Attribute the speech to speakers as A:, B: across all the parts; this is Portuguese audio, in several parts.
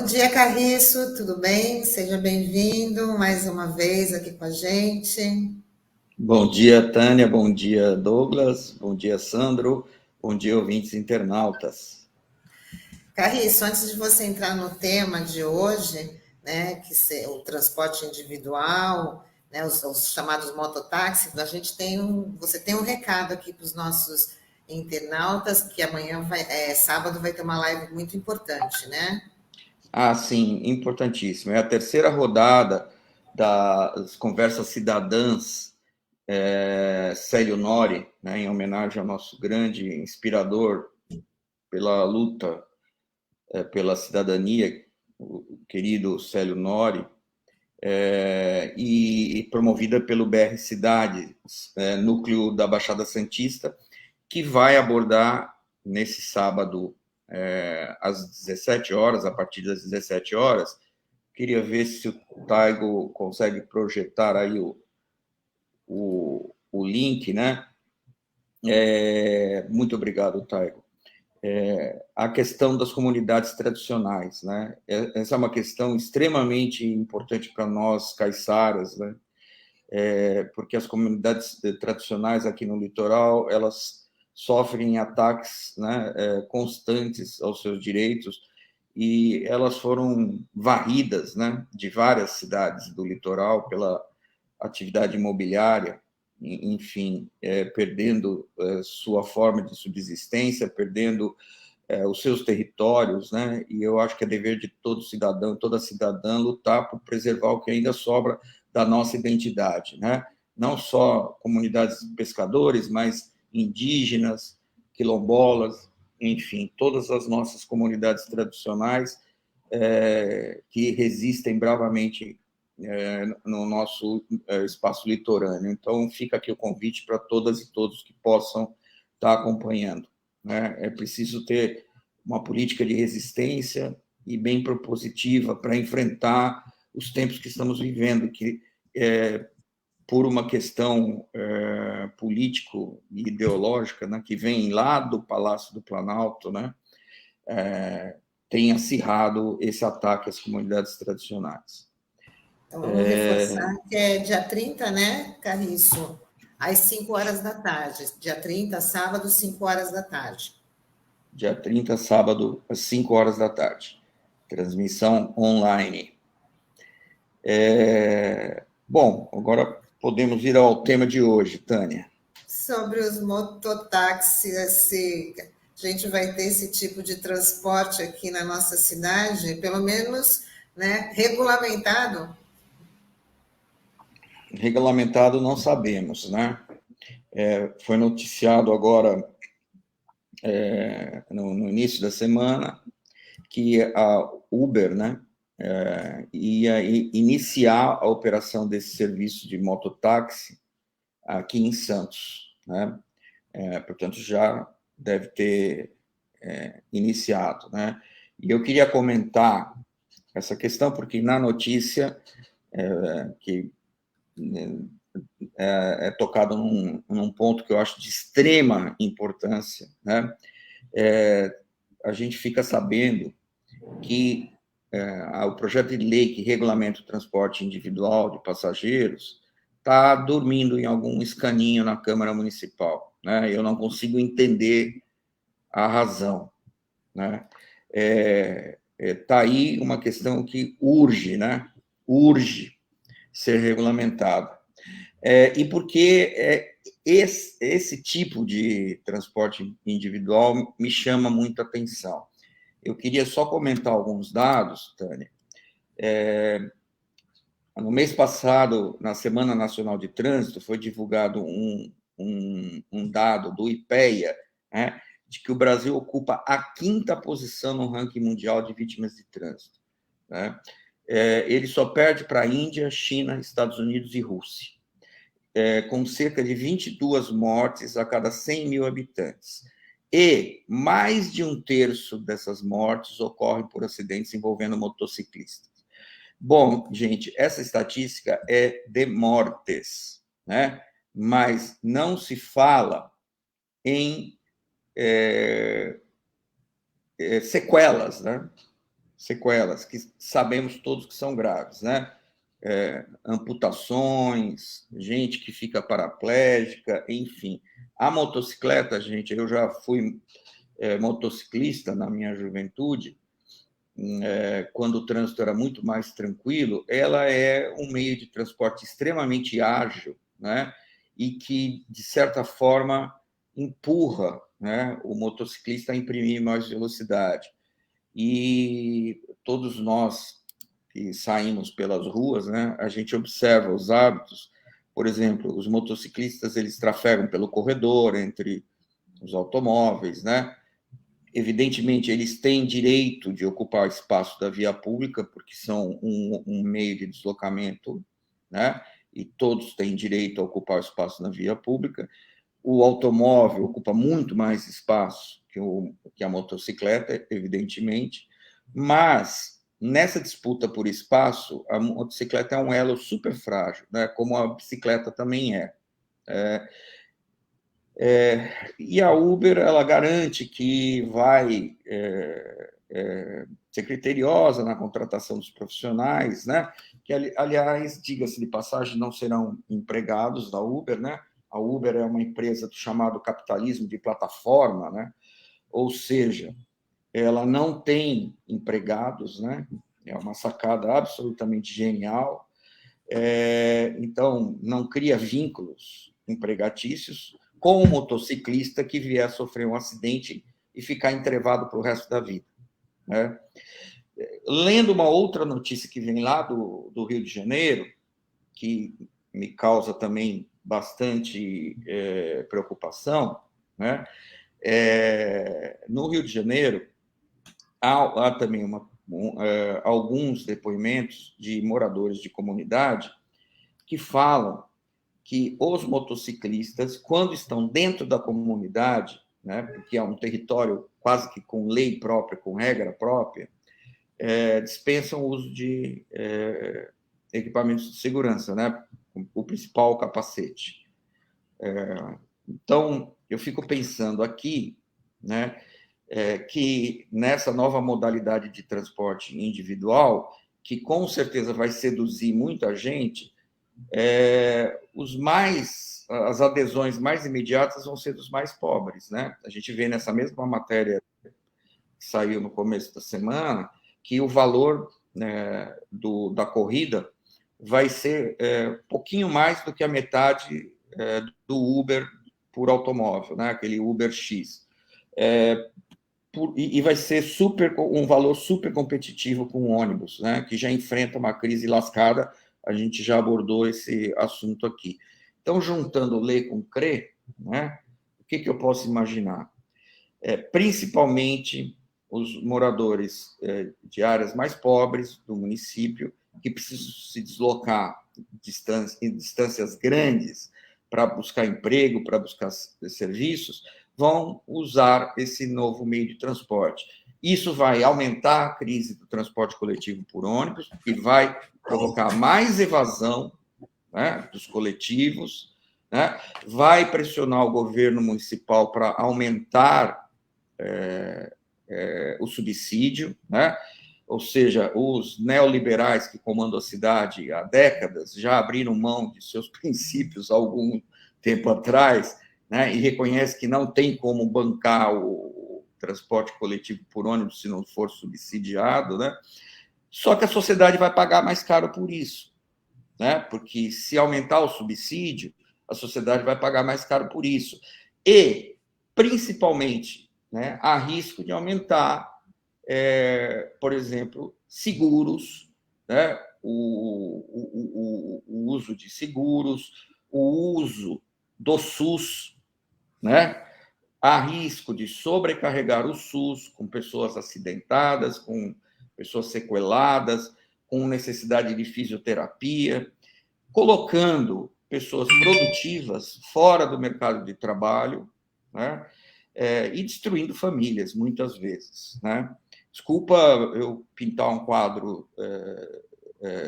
A: Bom dia, Carriço, tudo bem? Seja bem-vindo mais uma vez aqui com a gente.
B: Bom dia, Tânia. Bom dia, Douglas. Bom dia, Sandro. Bom dia, ouvintes internautas.
A: Carriço, antes de você entrar no tema de hoje, né, o transporte individual, né, os chamados mototáxis, você tem um recado aqui para os nossos internautas, que amanhã, sábado, vai ter uma live muito importante, né?
B: Ah, sim, importantíssimo. É a terceira rodada das Conversas Cidadãs, Célio Nori, né, em homenagem ao nosso grande inspirador pela luta pela cidadania, o querido Célio Nori, e promovida pelo BR Cidade, núcleo da Baixada Santista, que vai abordar nesse sábado, às 17 horas, a partir das 17 horas. Queria ver se o Taigo consegue projetar aí o link, né? Muito obrigado, Taigo. A questão das comunidades tradicionais, né? Essa é uma questão extremamente importante para nós, caiçaras, né? Porque as comunidades tradicionais aqui no litoral, elas sofrem ataques, né, constantes aos seus direitos, e elas foram varridas, né, de várias cidades do litoral pela atividade imobiliária, enfim, perdendo sua forma de subsistência, perdendo os seus territórios, né? E eu acho que é dever de todo cidadão, toda cidadã, lutar por preservar o que ainda sobra da nossa identidade, né? Não só comunidades de pescadores, mas indígenas, quilombolas, enfim, todas as nossas comunidades tradicionais que resistem bravamente no nosso espaço litorâneo. Então, fica aqui o convite para todas e todos que possam estar acompanhando, né? É preciso ter uma política de resistência e bem propositiva para enfrentar os tempos que estamos vivendo, que por uma questão político e ideológica, né, que vem lá do Palácio do Planalto, né, tem acirrado esse ataque às comunidades tradicionais.
A: Então, vamos reforçar que é dia 30, né, Carriço? Às 5 horas da tarde. Dia 30, sábado, 5 horas da tarde.
B: Dia 30, sábado, às 5 horas da tarde. Transmissão online. Bom, agora podemos ir ao tema de hoje, Tânia.
A: Sobre os mototáxis, a gente vai ter esse tipo de transporte aqui na nossa cidade, pelo menos, né, regulamentado.
B: Regulamentado não sabemos, né? Foi noticiado agora, no início da semana, que a Uber, né, ia iniciar a operação desse serviço de mototáxi aqui em Santos, né? Portanto, já deve ter iniciado, né? E eu queria comentar essa questão porque na notícia que é tocado num ponto que eu acho de extrema importância, né? A gente fica sabendo que o projeto de lei que regulamenta o transporte individual de passageiros está dormindo em algum escaninho na Câmara Municipal, né? Eu não consigo entender a razão, né? Tá aí uma questão que urge, né? Urge ser regulamentada. E porque esse tipo de transporte individual me chama muita atenção. Eu queria só comentar alguns dados, Tânia. No mês passado, na Semana Nacional de Trânsito, foi divulgado um dado do IPEA, né, de que o Brasil ocupa a quinta posição no ranking mundial de vítimas de trânsito, né? Ele só perde para a Índia, China, Estados Unidos e Rússia, com cerca de 22 mortes a cada 100 mil habitantes. E mais de um terço dessas mortes ocorrem por acidentes envolvendo motociclistas. Bom, gente, essa estatística é de mortes, né? Mas não se fala em sequelas, né? sequelas que sabemos todos que são graves, né? Amputações, gente que fica paraplégica, enfim. A motocicleta, gente, eu já fui motociclista na minha juventude, quando o trânsito era muito mais tranquilo, ela é um meio de transporte extremamente ágil, né? E que, de certa forma, empurra, né, o motociclista a imprimir mais velocidade. E todos nós que saímos pelas ruas, né, a gente observa os hábitos. Por exemplo, os motociclistas, eles trafegam pelo corredor entre os automóveis, né? Evidentemente, eles têm direito de ocupar o espaço da via pública, porque são um meio de deslocamento, né? E todos têm direito a ocupar o espaço na via pública. O automóvel ocupa muito mais espaço que a motocicleta, evidentemente, mas nessa disputa por espaço, a motocicleta é um elo super frágil, né? Como a bicicleta também é. E a Uber, ela garante que vai ser criteriosa na contratação dos profissionais, né? Que, aliás, diga-se de passagem, não serão empregados da Uber, né? A Uber é uma empresa do chamado capitalismo de plataforma, né? Ou seja, ela não tem empregados, né? É uma sacada absolutamente genial. Então, não cria vínculos empregatícios com o motociclista que vier a sofrer um acidente e ficar entrevado para o resto da vida, né? Lendo uma outra notícia que vem lá do Rio de Janeiro, que me causa também bastante preocupação, né? No Rio de Janeiro, há também alguns depoimentos de moradores de comunidade que falam que os motociclistas, quando estão dentro da comunidade, né, porque é um território quase que com lei própria, com regra própria, dispensam o uso de equipamentos de segurança, né, o principal, o capacete. Então, eu fico pensando aqui, né, que nessa nova modalidade de transporte individual, que com certeza vai seduzir muita gente, as adesões mais imediatas vão ser dos mais pobres, né? A gente vê nessa mesma matéria que saiu no começo da semana que o valor, né, da corrida vai ser um pouquinho mais do que a metade do Uber por automóvel, né? Aquele Uber X. E vai ser um valor super competitivo com o ônibus, né? Que já enfrenta uma crise lascada. A gente já abordou esse assunto aqui. Então, juntando ler com crer, né, o que eu posso imaginar? Principalmente os moradores de áreas mais pobres do município, que precisam se deslocar em distâncias grandes para buscar emprego, para buscar serviços, vão usar esse novo meio de transporte. Isso vai aumentar a crise do transporte coletivo por ônibus e vai provocar mais evasão, né, dos coletivos, né, vai pressionar o governo municipal para aumentar o subsídio, né? Ou seja, os neoliberais que comandam a cidade há décadas já abriram mão de seus princípios há algum tempo atrás, né? E reconhecem que não tem como bancar o transporte coletivo por ônibus se não for subsidiado, né? Só que a sociedade vai pagar mais caro por isso, né? Porque se aumentar o subsídio, a sociedade vai pagar mais caro por isso. E, principalmente, né, há risco de aumentar, por exemplo, seguros, né, o uso de seguros, o uso do SUS, né? Há risco de sobrecarregar o SUS com pessoas acidentadas, com pessoas sequeladas, com necessidade de fisioterapia, colocando pessoas produtivas fora do mercado de trabalho, né? E destruindo famílias, muitas vezes, né? Desculpa eu pintar um quadro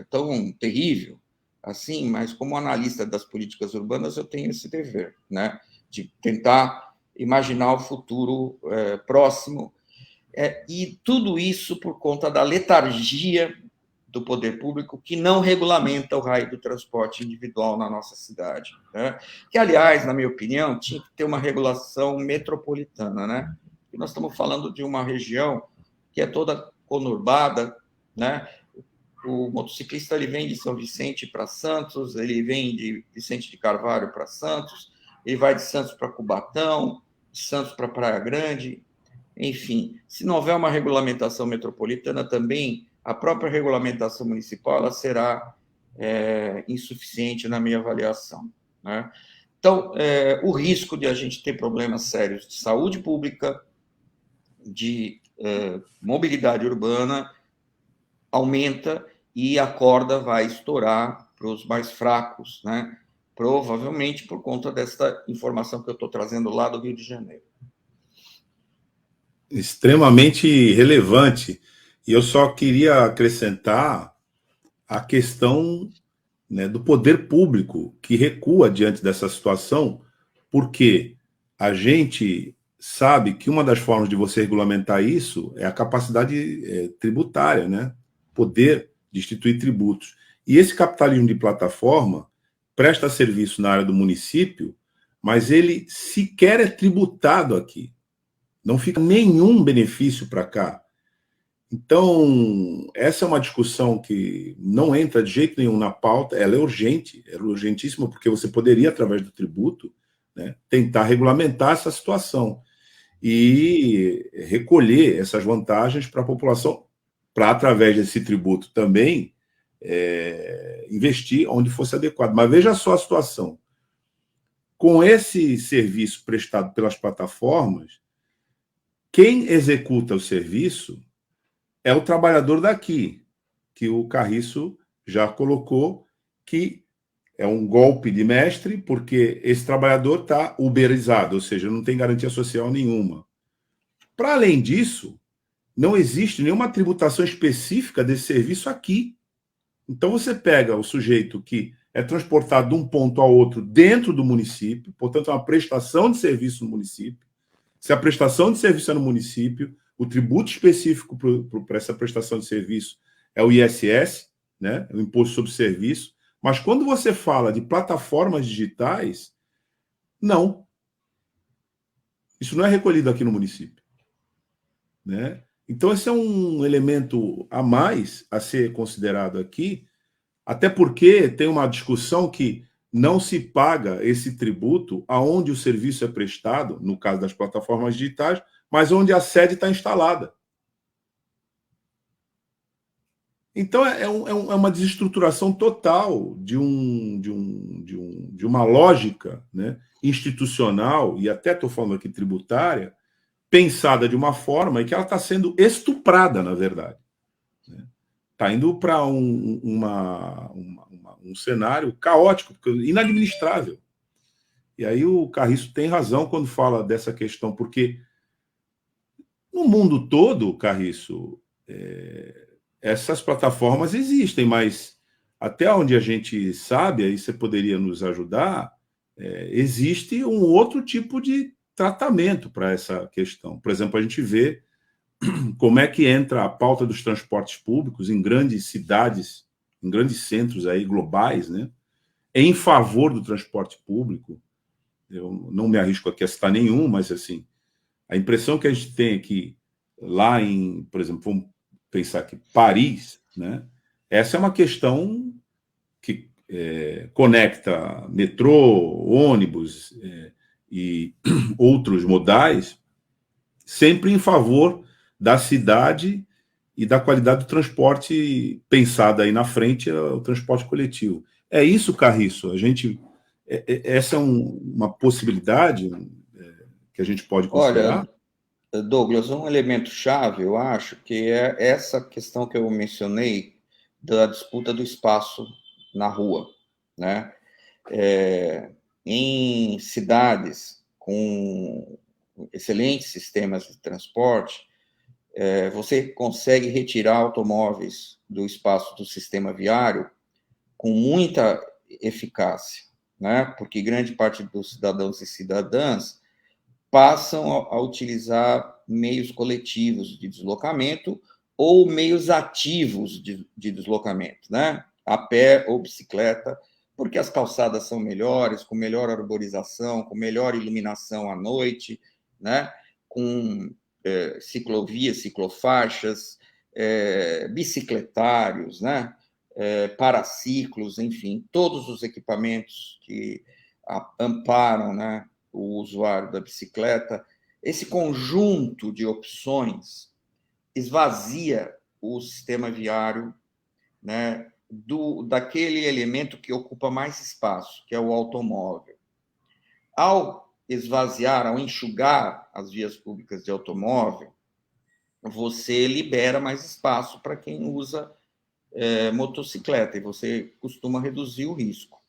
B: tão terrível assim, mas como analista das políticas urbanas eu tenho esse dever, né? De tentar imaginar o futuro próximo. E tudo isso por conta da letargia do poder público, que não regulamenta o raio do transporte individual na nossa cidade, né? Que, aliás, na minha opinião, tinha que ter uma regulação metropolitana, né? E nós estamos falando de uma região que é toda conurbada, né? O motociclista ele vem de São Vicente para Santos, ele vem de Vicente de Carvalho para Santos, ele vai de Santos para Cubatão, de Santos para Praia Grande, enfim. Se não houver uma regulamentação metropolitana também, a própria regulamentação municipal ela será insuficiente na minha avaliação, né? Então, o risco de a gente ter problemas sérios de saúde pública, de mobilidade urbana, aumenta e a corda vai estourar para os mais fracos, né? Provavelmente por conta dessa informação que eu estou trazendo lá do Rio de Janeiro.
C: Extremamente relevante. E eu só queria acrescentar a questão, né, do poder público que recua diante dessa situação, porque a gente sabe que uma das formas de você regulamentar isso é a capacidade tributária, né? Poder de instituir tributos. E esse capitalismo de plataforma presta serviço na área do município, mas ele sequer é tributado aqui. Não fica nenhum benefício para cá. Então, essa é uma discussão que não entra de jeito nenhum na pauta, ela é urgente, é urgentíssima, porque você poderia, através do tributo, né, tentar regulamentar essa situação e recolher essas vantagens para a população, para, através desse tributo também, investir onde fosse adequado. Mas veja só a situação. Com esse serviço prestado pelas plataformas, quem executa o serviço é o trabalhador daqui, que o Carriço já colocou, que é um golpe de mestre, porque esse trabalhador está uberizado, ou seja, não tem garantia social nenhuma. Para além disso, não existe nenhuma tributação específica desse serviço aqui. Então, você pega o sujeito que é transportado de um ponto ao outro dentro do município, portanto, é uma prestação de serviço no município. Se a prestação de serviço é no município, o tributo específico para essa prestação de serviço é o ISS, né? O Imposto sobre Serviço. Mas quando você fala de plataformas digitais, não. Isso não é recolhido aqui no município, né? Então, esse é um elemento a mais a ser considerado aqui, até porque tem uma discussão que não se paga esse tributo aonde o serviço é prestado, no caso das plataformas digitais, mas onde a sede está instalada. Então, é uma desestruturação total de uma lógica, né, institucional, e até estou falando aqui tributária, pensada de uma forma em que ela está sendo estuprada, na verdade. Está indo para um cenário caótico, inadministrável. E aí o Carriço tem razão quando fala dessa questão, porque no mundo todo, Carriço, essas plataformas existem, mas até onde a gente sabe, aí você poderia nos ajudar, existe um outro tipo de tratamento para essa questão. Por exemplo, a gente vê como é que entra a pauta dos transportes públicos em grandes cidades, em grandes centros aí globais, né, em favor do transporte público. Eu não me arrisco aqui a citar nenhum, mas assim, a impressão que a gente tem é que lá em, por exemplo, vamos pensar que Paris, né, essa é uma questão que conecta metrô, ônibus e outros modais, sempre em favor da cidade e da qualidade do transporte pensada aí na frente, o transporte coletivo. É isso, Carriço. A gente, essa é uma possibilidade que a gente pode considerar?
B: Olha, Douglas, um elemento chave, eu acho, que é essa questão que eu mencionei da disputa do espaço na rua, né? Em cidades com excelentes sistemas de transporte, você consegue retirar automóveis do espaço do sistema viário com muita eficácia, né? Porque grande parte dos cidadãos e cidadãs passam a utilizar meios coletivos de deslocamento ou meios ativos de deslocamento, né? A pé ou bicicleta, porque as calçadas são melhores, com melhor arborização, com melhor iluminação à noite, né? Com ciclovias, ciclofaixas, bicicletários, né? Paraciclos, enfim, todos os equipamentos que amparam, né, o usuário da bicicleta. Esse conjunto de opções esvazia o sistema viário, né, daquele elemento que ocupa mais espaço, que é o automóvel. Ao esvaziar, ao enxugar as vias públicas de automóvel, você libera mais espaço para quem usa motocicleta, e você costuma reduzir o risco.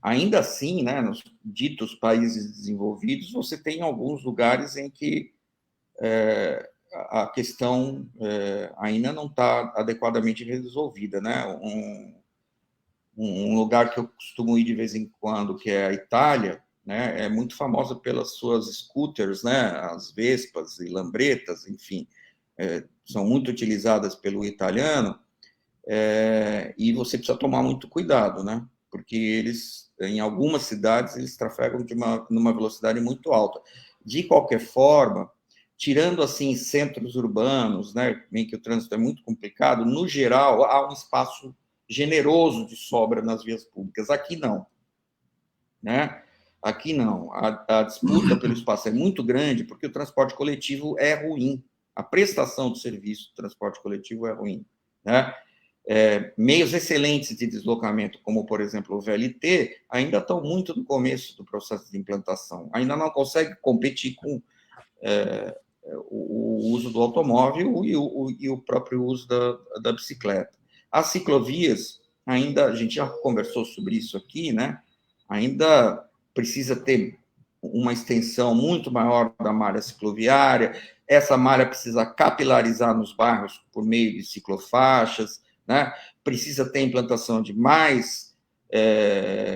B: Ainda assim, né, nos ditos países desenvolvidos, você tem alguns lugares em que a questão ainda não está adequadamente resolvida, né? Um lugar que eu costumo ir de vez em quando, que é a Itália, né, é muito famosa pelas suas scooters, né, as Vespas e Lambretas, enfim, são muito utilizadas pelo italiano, e você precisa tomar muito cuidado, né, porque eles, em algumas cidades, eles trafegam numa velocidade muito alta. De qualquer forma, tirando, assim, centros urbanos, né, em que o trânsito é muito complicado, no geral, há um espaço generoso de sobra nas vias públicas. Aqui não, né? Aqui não. A disputa pelo espaço é muito grande porque o transporte coletivo é ruim. A prestação do serviço do transporte coletivo é ruim, né? Meios excelentes de deslocamento, como, por exemplo, o VLT, ainda estão muito no começo do processo de implantação. Ainda não consegue competir com o uso do automóvel e o próprio uso da bicicleta. As ciclovias, ainda, a gente já conversou sobre isso aqui, né? Ainda precisa ter uma extensão muito maior da malha cicloviária, essa malha precisa capilarizar nos bairros por meio de ciclofaixas, né? Precisa ter implantação de mais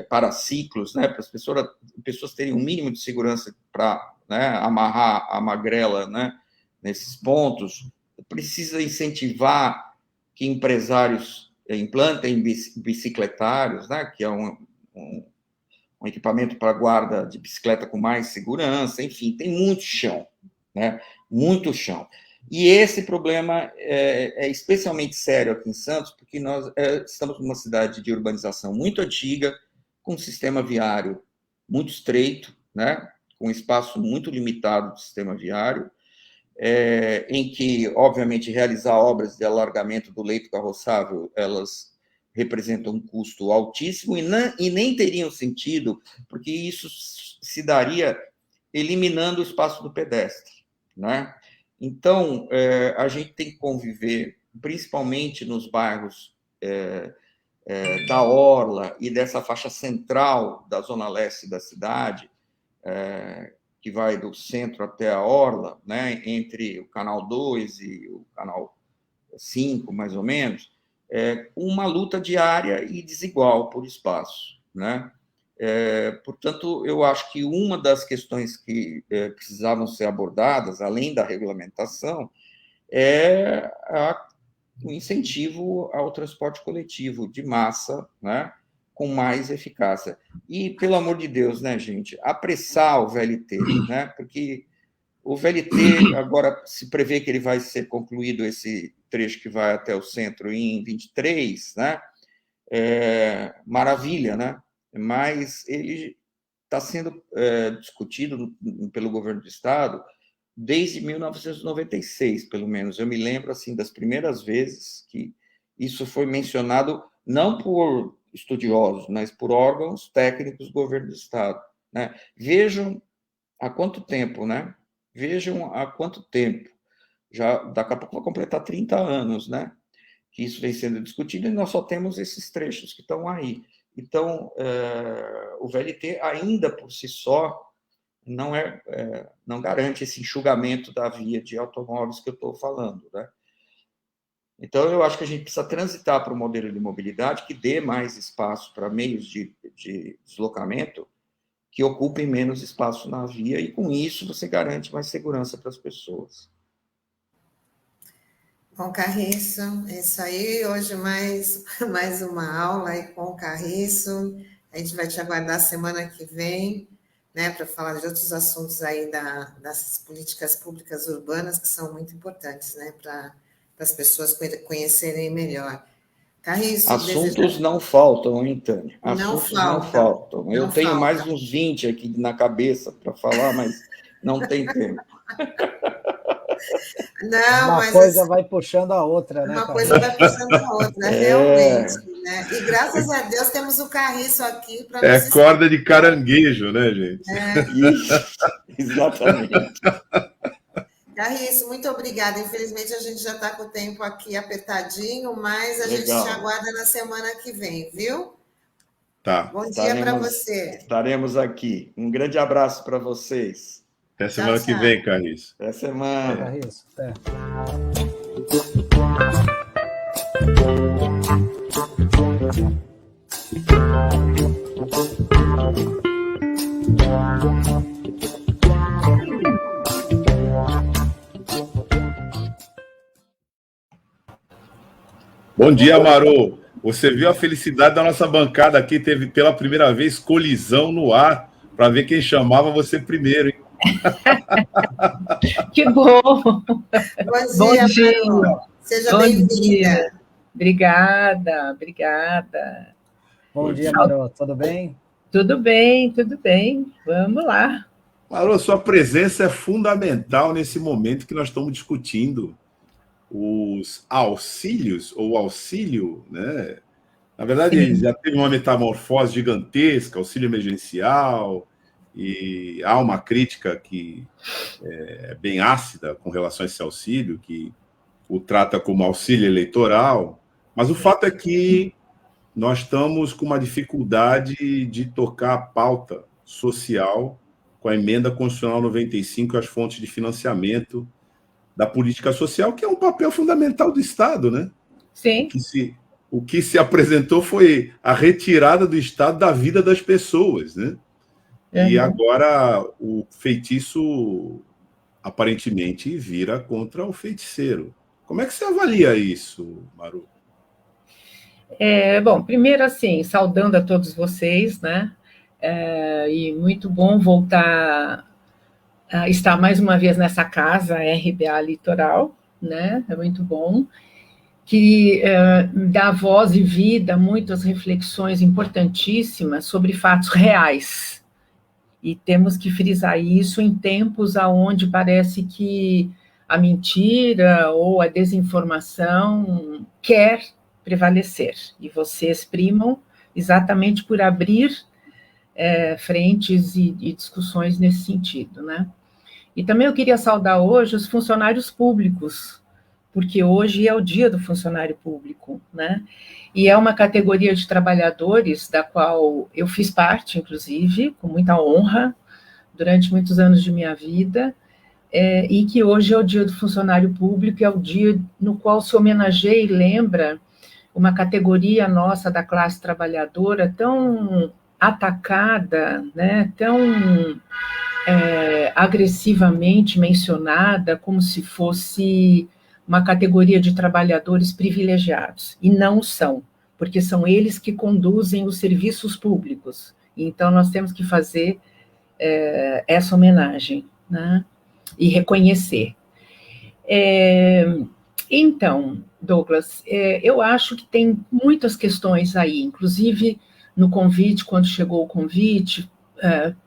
B: paraciclos, né? Para as pessoas terem um mínimo de segurança para, né, amarrar a magrela, né, nesses pontos. Precisa incentivar que empresários implantem bicicletários, né, que é um equipamento para guarda de bicicleta com mais segurança, enfim, tem muito chão, né? Muito chão. E esse problema é especialmente sério aqui em Santos, porque nós estamos numa cidade de urbanização muito antiga, com um sistema viário muito estreito, né? Com espaço muito limitado do sistema viário, em que, obviamente, realizar obras de alargamento do leito carroçável, elas representam um custo altíssimo e nem teriam sentido, porque isso se daria eliminando o espaço do pedestre, né? Então, a gente tem que conviver, principalmente nos bairros da Orla e dessa faixa central da zona leste da cidade, que vai do centro até a Orla, né, entre o Canal 2 e o Canal 5, mais ou menos, uma luta diária e desigual por espaço, né? Portanto, eu acho que uma das questões que precisavam ser abordadas, além da regulamentação, é o incentivo ao transporte coletivo de massa, né, com mais eficácia. E, pelo amor de Deus, né, gente, apressar o VLT, né, porque o VLT, agora se prevê que ele vai ser concluído, esse trecho que vai até o centro, em 23, né, maravilha, né, mas ele está sendo discutido pelo governo do Estado desde 1996, pelo menos. Eu me lembro assim das primeiras vezes que isso foi mencionado, não por estudiosos, mas por órgãos técnicos do governo do Estado, né? Vejam há quanto tempo, né? Vejam há quanto tempo. Já daqui a pouco vai completar 30 anos, né? Que isso vem sendo discutido e nós só temos esses trechos que estão aí. Então, o VLT ainda por si só não garante esse enxugamento da via de automóveis que eu estou falando, né? Então, eu acho que a gente precisa transitar para um modelo de mobilidade que dê mais espaço para meios de deslocamento que ocupem menos espaço na via, e com isso você garante mais segurança para as pessoas.
A: Com o Carriço, é isso aí. Hoje mais uma aula aí com o Carriço. A gente vai te aguardar semana que vem, né, para falar de outros assuntos aí das políticas públicas urbanas, que são muito importantes, né, para as pessoas conhecerem melhor. Carriço,
B: Assuntos não faltam, hein, Tânia?
A: não
B: Assuntos não
A: falta,
B: faltam. Eu
A: não
B: tenho mais
A: falta.
B: uns 20 aqui na cabeça para falar, mas não tem tempo.
A: Não,
D: Uma
A: mas
D: coisa vai puxando a outra, né,
A: uma
D: Carlos?
A: coisa vai puxando a outra,
B: É,
A: realmente, né? E graças a Deus temos o Carriço aqui para
C: É
A: nos
C: corda de
A: explicar.
C: caranguejo, né, gente?
B: isso, exatamente.
A: Carriço, muito obrigada. Infelizmente a gente já está com o tempo aqui apertadinho, mas a gente te
B: Legal.
A: aguarda na semana que vem, viu?
C: Tá.
A: Bom dia para você.
B: Estaremos aqui. Um grande abraço para vocês.
C: Até
A: Tchau,
C: semana que vem,
A: tchau.
C: Carlos.
B: Até
D: Até,
B: semana.
D: Carriço. Até.
C: Bom dia, Maru. Você viu a felicidade da nossa bancada aqui? Teve pela primeira vez colisão no ar para ver quem chamava você primeiro, hein?
E: Que bom!
A: Bom dia, Maru. Seja bem-vinda.
E: Obrigada, obrigada.
D: Bom dia, Marô. Tudo bem?
E: Tudo bem, tudo bem. Vamos lá.
C: Maru, sua presença é fundamental nesse momento que nós estamos discutindo os auxílios, ou auxílio, né? Na verdade,
E: Sim.
C: já teve uma metamorfose gigantesca, auxílio emergencial, e há uma crítica que é bem ácida com relação a esse auxílio, que o trata como auxílio eleitoral, mas o fato é que nós estamos com uma dificuldade de tocar a pauta social com a emenda constitucional 95 e as fontes de financiamento da política social, que é um papel fundamental do Estado, né?
E: Sim.
C: O que se apresentou foi a retirada do Estado da vida das pessoas, né? E agora o feitiço aparentemente vira contra o feiticeiro. Como é que você avalia isso, Maru?
E: Bom, primeiro assim, saudando a todos vocês, né? E muito bom voltar a estar mais uma vez nessa casa, RBA Litoral, né? É muito bom, que dá voz e vida a muitas reflexões importantíssimas sobre fatos reais. E temos que frisar isso em tempos onde parece que a mentira ou a desinformação quer prevalecer. E vocês primam exatamente por abrir frentes e discussões nesse sentido, né? E também eu queria saudar hoje os funcionários públicos, porque hoje é o dia do funcionário público, né? E é uma categoria de trabalhadores da qual eu fiz parte, inclusive, com muita honra, durante muitos anos de minha vida, e que hoje é o dia do funcionário público, é o dia no qual se homenageia e lembra uma categoria nossa da classe trabalhadora tão atacada, né, tão agressivamente mencionada como se fosse uma categoria de trabalhadores privilegiados, e não são, porque são eles que conduzem os serviços públicos. Então, nós temos que fazer essa homenagem, né, e reconhecer. Então, Douglas, eu acho que tem muitas questões aí, inclusive no convite, quando chegou o convite,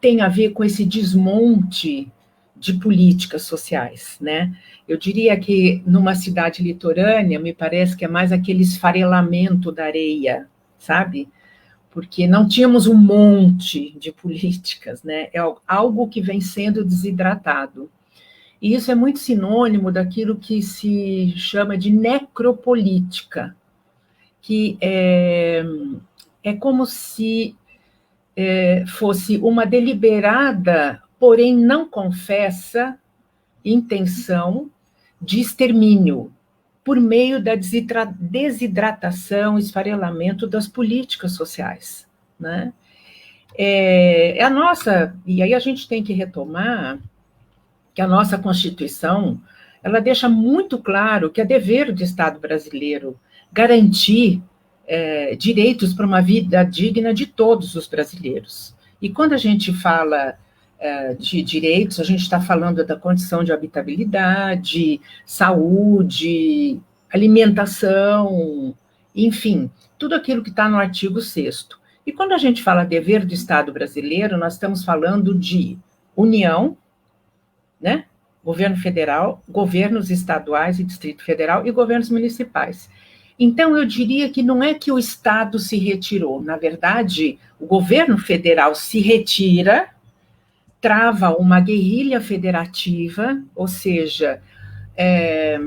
E: tem a ver com esse desmonte de políticas sociais, né? Eu diria que numa cidade litorânea, me parece que é mais aquele esfarelamento da areia, sabe? Porque não tínhamos um monte de políticas, né? É algo que vem sendo desidratado. E isso é muito sinônimo daquilo que se chama de necropolítica, que é como se fosse uma deliberada, porém não confessa, intenção de extermínio, por meio da desidratação, esfarelamento das políticas sociais, né? A nossa, e aí a gente tem que retomar que a nossa Constituição, ela deixa muito claro que é dever do Estado brasileiro garantir direitos para uma vida digna de todos os brasileiros. E quando a gente fala de direitos, a gente está falando da condição de habitabilidade, saúde, alimentação, enfim, tudo aquilo que está no artigo 6º. E quando a gente fala dever do Estado brasileiro, nós estamos falando de União, né? Governo federal, governos estaduais e Distrito Federal e governos municipais. Então, eu diria que não é que o Estado se retirou, na verdade, o governo federal se retira, trava uma guerrilha federativa, ou seja, é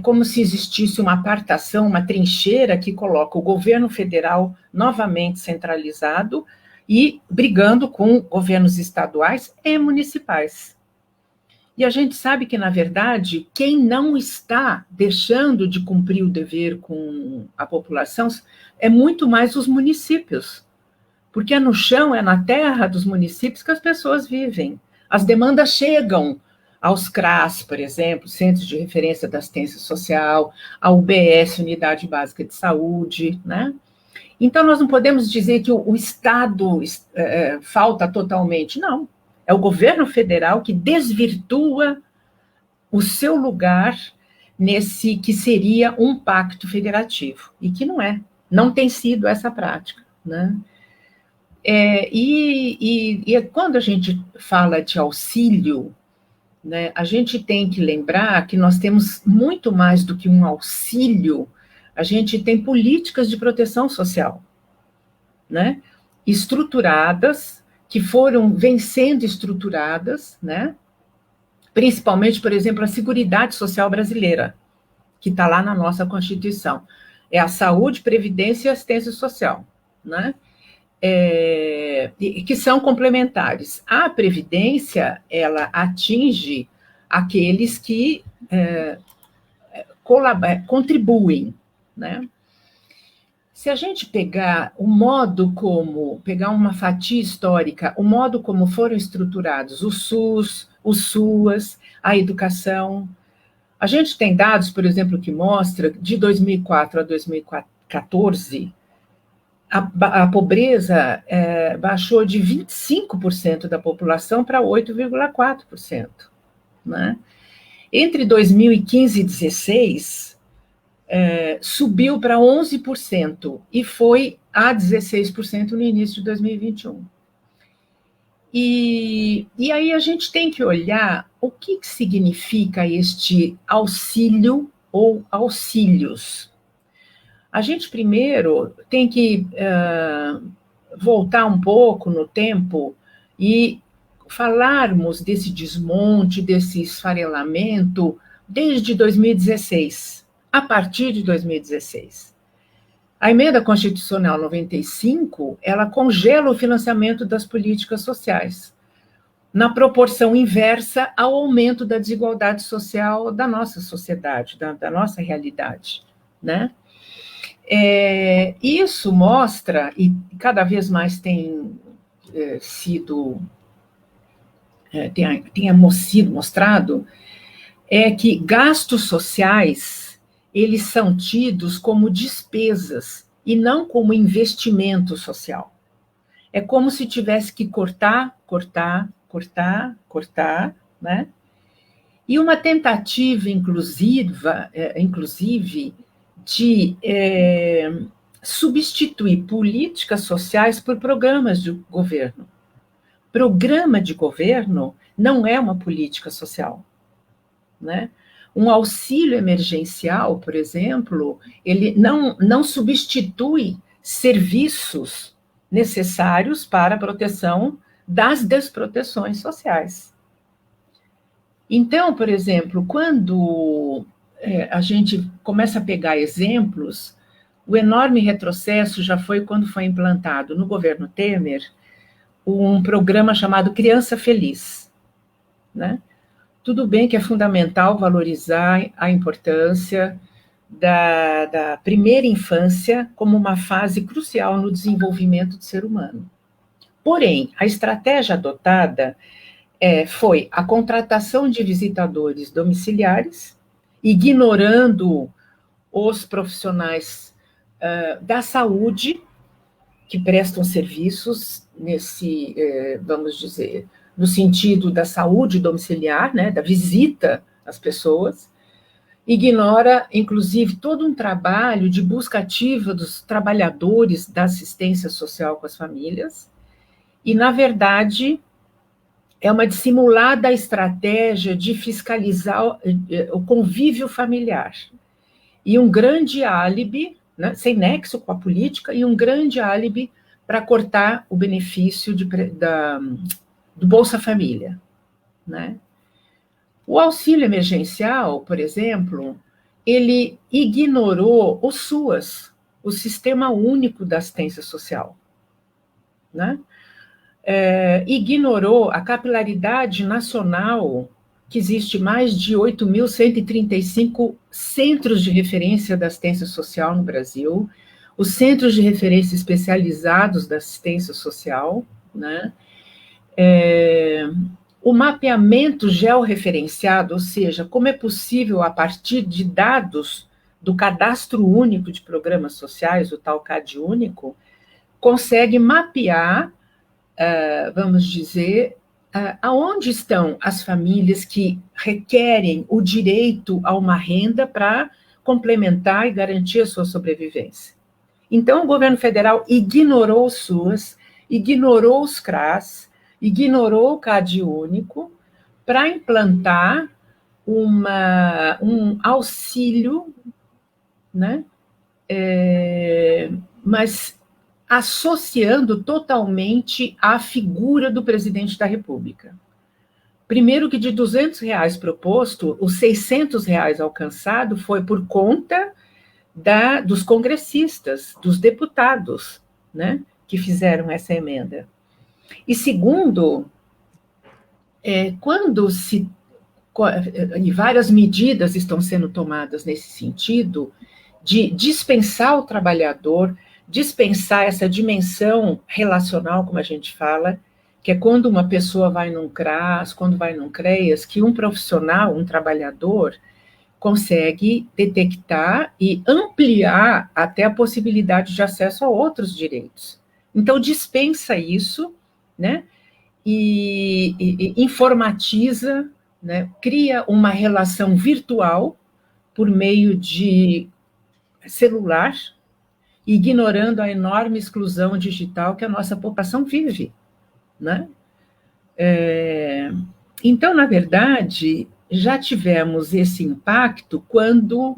E: como se existisse uma apartação, uma trincheira que coloca o governo federal novamente centralizado e brigando com governos estaduais e municipais. E a gente sabe que, na verdade, quem não está deixando de cumprir o dever com a população é muito mais os municípios, porque é no chão, é na terra dos municípios que as pessoas vivem. As demandas chegam aos CRAS, por exemplo, Centros de Referência da Assistência Social, a UBS, Unidade Básica de Saúde, né? Então, nós não podemos dizer que o Estado falta totalmente, não. É o governo federal que desvirtua o seu lugar nesse que seria um pacto federativo, e que não é, não tem sido essa prática, né? E quando a gente fala de auxílio, né, a gente tem que lembrar que nós temos muito mais do que um auxílio, a gente tem políticas de proteção social, né, estruturadas, que vêm sendo estruturadas, né, principalmente, por exemplo, a Seguridade Social Brasileira, que está lá na nossa Constituição. É a saúde, previdência e assistência social, né, que são complementares. A previdência, ela atinge aqueles que contribuem, né? Se a gente pegar pegar uma fatia histórica, o modo como foram estruturados o SUS, o SUAS, a educação, a gente tem dados, por exemplo, que mostra de 2004 a 2014, a pobreza baixou de 25% da população para 8,4%. Né? Entre 2015 e 2016, subiu para 11% e foi a 16% no início de 2021. E aí a gente tem que olhar o que significa este auxílio ou auxílios. A gente primeiro tem que voltar um pouco no tempo e falarmos desse desmonte, desse esfarelamento desde 2016, a partir de 2016. A Emenda Constitucional 95, ela congela o financiamento das políticas sociais, na proporção inversa ao aumento da desigualdade social da nossa sociedade, da nossa realidade, né? Isso mostra, e cada vez mais tem sido mostrado, que gastos sociais, eles são tidos como despesas e não como investimento social. É como se tivesse que cortar, né? E uma tentativa, inclusive, de substituir políticas sociais por programas de governo. Programa de governo não é uma política social, né? Um auxílio emergencial, por exemplo, ele não substitui serviços necessários para a proteção das desproteções sociais. Então, por exemplo, quando a gente começa a pegar exemplos, o enorme retrocesso já foi quando foi implantado no governo Temer um programa chamado Criança Feliz, né? Tudo bem que é fundamental valorizar a importância da primeira infância como uma fase crucial no desenvolvimento do ser humano. Porém, a estratégia adotada, foi a contratação de visitadores domiciliares, ignorando os profissionais da saúde que prestam serviços nesse, vamos dizer, no sentido da saúde domiciliar, né, da visita às pessoas, ignora, inclusive, todo um trabalho de busca ativa dos trabalhadores da assistência social com as famílias, e, na verdade, é uma dissimulada estratégia de fiscalizar o convívio familiar. E um grande álibi, né, sem nexo com a política, e um grande álibi para cortar o benefício do Bolsa Família, né? O auxílio emergencial, por exemplo, ele ignorou o SUAS, o Sistema Único da Assistência Social, né? Ignorou a capilaridade nacional, que existe mais de 8.135 centros de referência da assistência social no Brasil, os centros de referência especializados da assistência social, né? O mapeamento georreferenciado, ou seja, como é possível, a partir de dados do Cadastro Único de Programas Sociais, o tal CAD Único, consegue mapear, vamos dizer, aonde estão as famílias que requerem o direito a uma renda para complementar e garantir a sua sobrevivência. Então, o governo federal ignorou o SUAS, ignorou os CRAS, ignorou o CAD Único para implantar um auxílio, né? Mas associando totalmente à figura do presidente da República. Primeiro que de R$200 proposto, os R$600 alcançado foi por conta dos congressistas, dos deputados, né, que fizeram essa emenda. E segundo, e várias medidas estão sendo tomadas nesse sentido, de dispensar o trabalhador, dispensar essa dimensão relacional, como a gente fala, que é quando uma pessoa vai num CRAS, quando vai num CREAS, que um profissional, um trabalhador, consegue detectar e ampliar até a possibilidade de acesso a outros direitos. Então, dispensa isso, né, e informatiza, né, cria uma relação virtual por meio de celular, ignorando a enorme exclusão digital que a nossa população vive, né? Então, na verdade, já tivemos esse impacto quando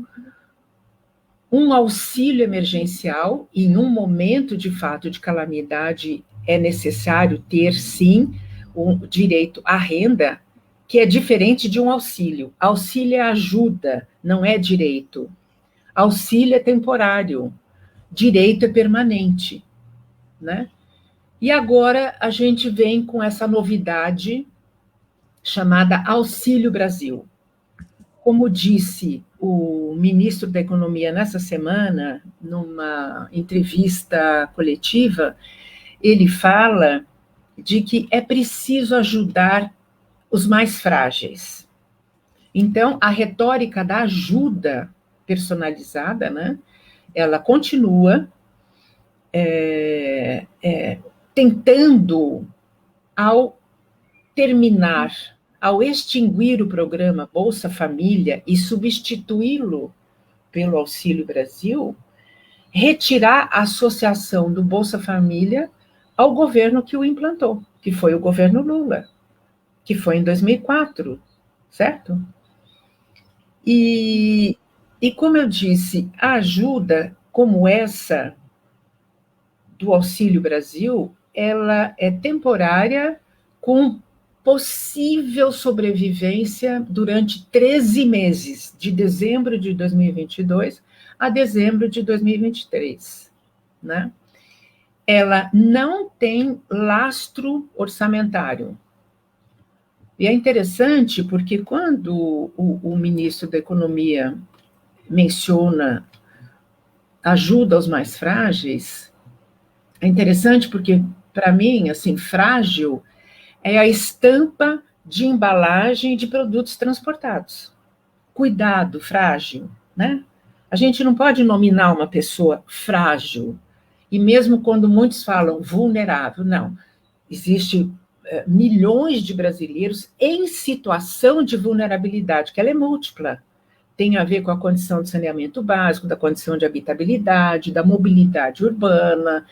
E: um auxílio emergencial, em um momento de fato de calamidade, é necessário ter, sim, o direito à renda, que é diferente de um auxílio. Auxílio é ajuda, não é direito. Auxílio é temporário, direito é permanente, né? E agora a gente vem com essa novidade chamada Auxílio Brasil. Como disse o ministro da Economia nessa semana, numa entrevista coletiva, ele fala de que é preciso ajudar os mais frágeis. Então, a retórica da ajuda personalizada, né, ela continua tentando, ao terminar, ao extinguir o programa Bolsa Família e substituí-lo pelo Auxílio Brasil, retirar a associação do Bolsa Família ao governo que o implantou, que foi o governo Lula, que foi em 2004, certo? E como eu disse, a ajuda como essa do Auxílio Brasil, ela é temporária, com possível sobrevivência durante 13 meses, de dezembro de 2022 a dezembro de 2023, né? Ela não tem lastro orçamentário. E é interessante porque quando o ministro da Economia menciona ajuda aos mais frágeis, é interessante porque, para mim, assim, frágil é a estampa de embalagem de produtos transportados. Cuidado, frágil, né? A gente não pode nominar uma pessoa frágil, e mesmo quando muitos falam vulnerável, não. Existe milhões de brasileiros em situação de vulnerabilidade, que ela é múltipla. Tem a ver com a condição de saneamento básico, da condição de habitabilidade, da mobilidade urbana,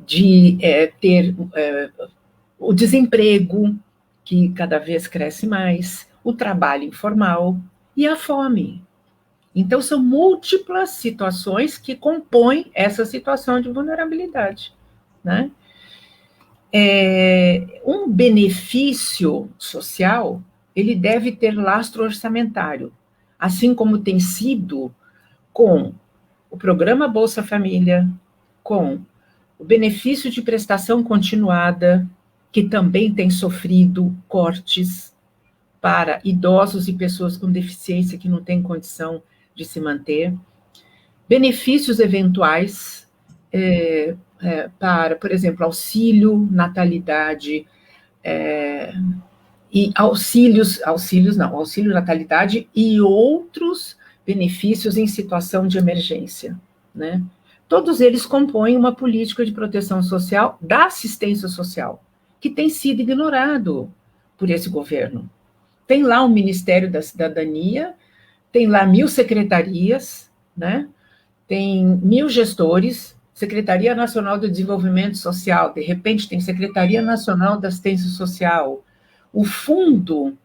E: de ter o desemprego, que cada vez cresce mais, o trabalho informal e a fome. Então, são múltiplas situações que compõem essa situação de vulnerabilidade, né? Um benefício social, ele deve ter lastro orçamentário, assim como tem sido com o programa Bolsa Família, com o benefício de prestação continuada, que também tem sofrido cortes para idosos e pessoas com deficiência que não têm condição de se manter, benefícios eventuais para, por exemplo, auxílio, natalidade, e auxílio natalidade e outros benefícios em situação de emergência, né? Todos eles compõem uma política de proteção social, da assistência social, que tem sido ignorado por esse governo. Tem lá o Ministério da Cidadania, tem lá 1000 secretarias, né? Tem 1000 gestores, Secretaria Nacional do Desenvolvimento Social, de repente tem Secretaria Nacional da Assistência Social, o fundo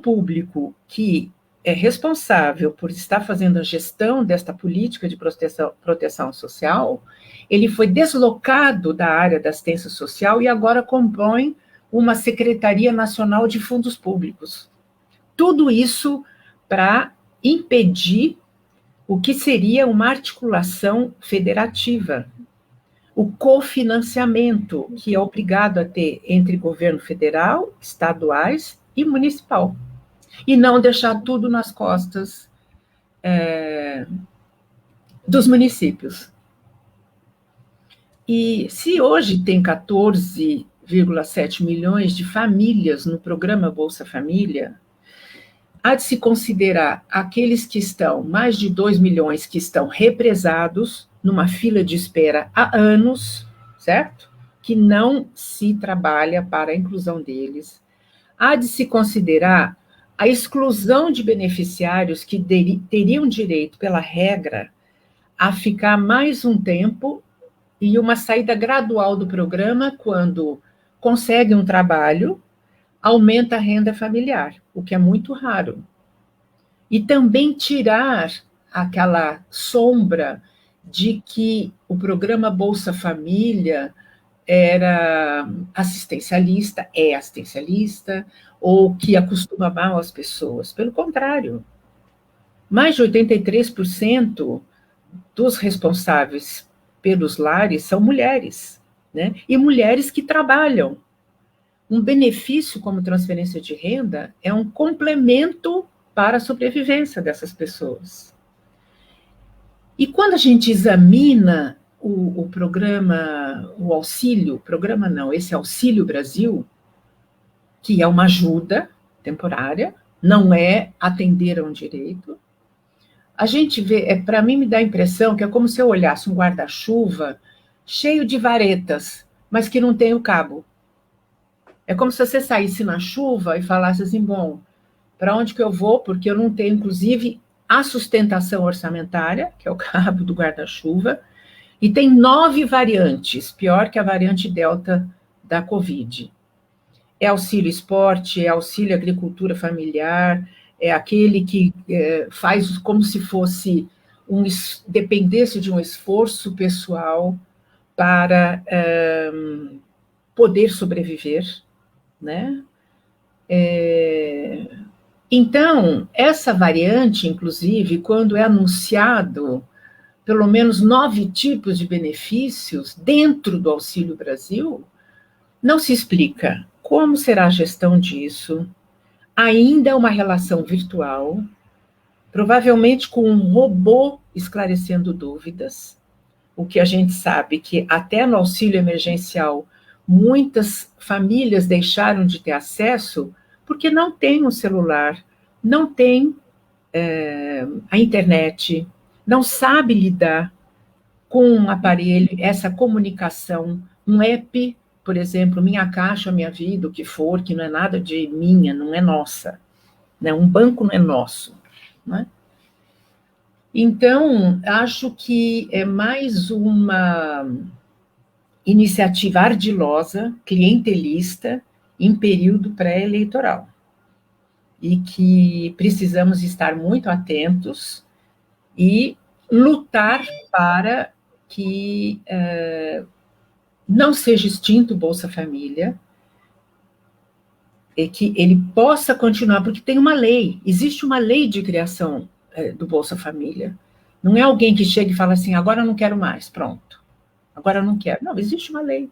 E: público que é responsável por estar fazendo a gestão desta política de proteção social, ele foi deslocado da área da assistência social e agora compõe uma Secretaria Nacional de Fundos Públicos. Tudo isso para impedir o que seria uma articulação federativa, o cofinanciamento que é obrigado a ter entre governo federal, estaduais e municipal, e não deixar tudo nas costas dos municípios. E se hoje tem 14,7 milhões de famílias no programa Bolsa Família, há de se considerar aqueles que estão, mais de 2 milhões que estão represados numa fila de espera há anos, certo? Que não se trabalha para a inclusão deles. Há de se considerar a exclusão de beneficiários que teriam direito, pela regra, a ficar mais um tempo e uma saída gradual do programa quando consegue um trabalho, aumenta a renda familiar, o que é muito raro. E também tirar aquela sombra de que o programa Bolsa Família era assistencialista, ou que acostuma mal as pessoas. Pelo contrário, mais de 83% dos responsáveis pelos lares são mulheres, né? E mulheres que trabalham. Um benefício como transferência de renda é um complemento para a sobrevivência dessas pessoas. E quando a gente examina o programa, o auxílio, programa não, esse Auxílio Brasil, que é uma ajuda temporária, não é atender a um direito, a gente vê, para mim me dá a impressão que é como se eu olhasse um guarda-chuva cheio de varetas, mas que não tem o cabo. É como se você saísse na chuva e falasse assim, bom, para onde que eu vou? Porque eu não tenho, inclusive, a sustentação orçamentária, que é o cabo do guarda-chuva, e tem 9 variantes, pior que a variante Delta da Covid. É auxílio esporte, é auxílio agricultura familiar, é aquele que faz como se fosse dependesse de um esforço pessoal para poder sobreviver, né? Então, essa variante, inclusive, quando é anunciado pelo menos 9 tipos de benefícios dentro do Auxílio Brasil, não se explica como será a gestão disso. Ainda é uma relação virtual, provavelmente com um robô esclarecendo dúvidas, o que a gente sabe que até no auxílio emergencial muitas famílias deixaram de ter acesso porque não tem um celular, não tem a internet, não sabe lidar com um aparelho, essa comunicação, um app, por exemplo, Minha Caixa, Minha Vida, o que for, que não é nada de minha, não é nossa, né? Um banco não é nosso, né? Então, acho que é mais uma iniciativa ardilosa, clientelista, em período pré-eleitoral, e que precisamos estar muito atentos e lutar para que não seja extinto o Bolsa Família, e que ele possa continuar, porque tem uma lei, existe uma lei de criação do Bolsa Família. Não é alguém que chega e fala assim, agora eu não quero mais, pronto. Agora eu não quero. Não, existe uma lei.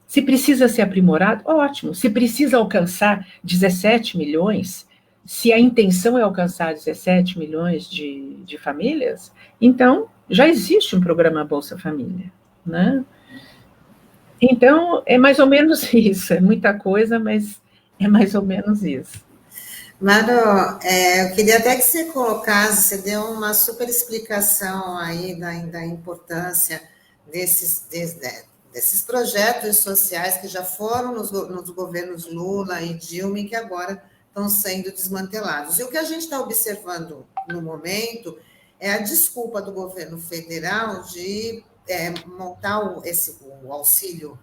E: Se precisa ser aprimorado, ótimo. Se precisa alcançar 17 milhões, se a intenção é alcançar 17 milhões de famílias, então já existe um programa Bolsa Família, né? Então, é mais ou menos isso. É muita coisa, mas é mais ou menos isso.
A: Maro, eu queria até que você colocasse, você deu uma super explicação aí da importância desses projetos sociais que já foram nos governos Lula e Dilma e que agora estão sendo desmantelados. E o que a gente está observando no momento é a desculpa do governo federal de montar o Auxílio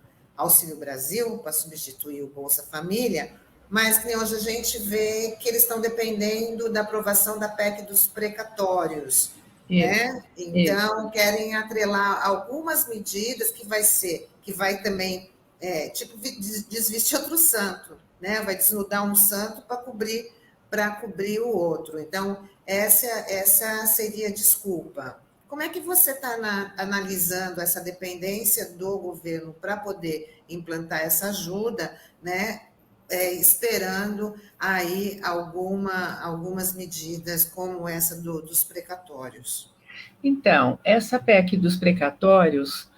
A: Brasil para substituir o Bolsa Família, mas que hoje a gente vê que eles estão dependendo da aprovação da PEC dos precatórios, né? Então, querem atrelar algumas medidas que vai também, tipo, desvestir outro santo, né? Vai desnudar um santo para cobrir o outro. Então, essa seria a desculpa. Como é que você está analisando essa dependência do governo para poder implantar essa ajuda, né? Esperando aí algumas medidas como essa dos precatórios?
E: Então, essa PEC dos precatórios,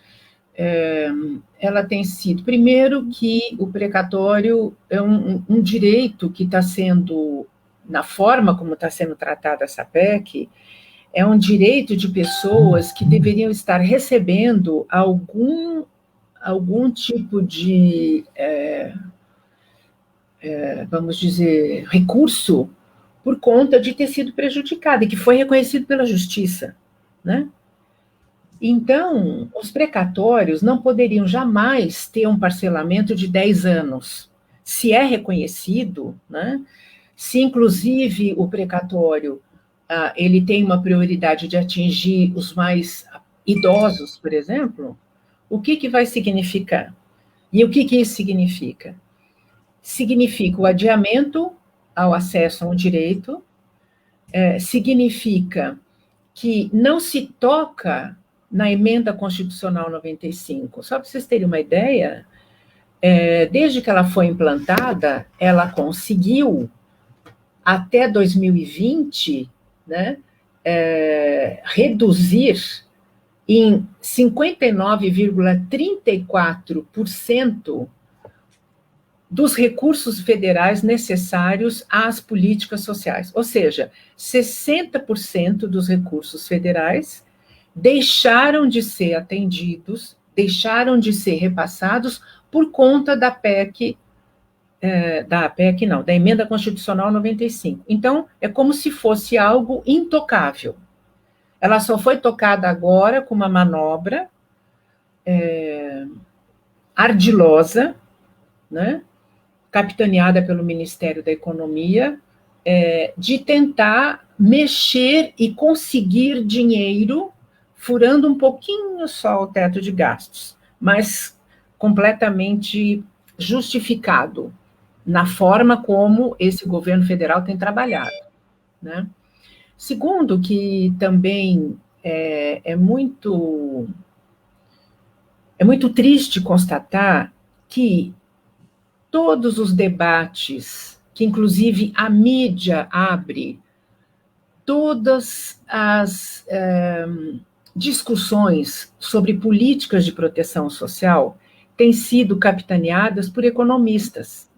E: ela tem sido, primeiro que o precatório é um direito que está sendo, na forma como está sendo tratada essa PEC, é um direito de pessoas que deveriam estar recebendo algum tipo de vamos dizer, recurso por conta de ter sido prejudicada e que foi reconhecido pela justiça, né? Então, os precatórios não poderiam jamais ter um parcelamento de 10 anos. Se é reconhecido, né? Se inclusive o precatório ele tem uma prioridade de atingir os mais idosos, por exemplo, o que vai significar? E o que isso significa? Significa o adiamento ao acesso a um direito, significa que não se toca na emenda constitucional 95. Só para vocês terem uma ideia, desde que ela foi implantada, ela conseguiu, até 2020, né, reduzir em 59,34% dos recursos federais necessários às políticas sociais. Ou seja, 60% dos recursos federais deixaram de ser atendidos, deixaram de ser repassados por conta da PEC, da Emenda Constitucional 95. Então, é como se fosse algo intocável. Ela só foi tocada agora com uma manobra ardilosa, né, capitaneada pelo Ministério da Economia, de tentar mexer e conseguir dinheiro, furando um pouquinho só o teto de gastos, mas completamente justificado na forma como esse governo federal tem trabalhado, né? Segundo, que também é muito triste constatar que todos os debates, que inclusive a mídia abre, todas as discussões sobre políticas de proteção social têm sido capitaneadas por economistas.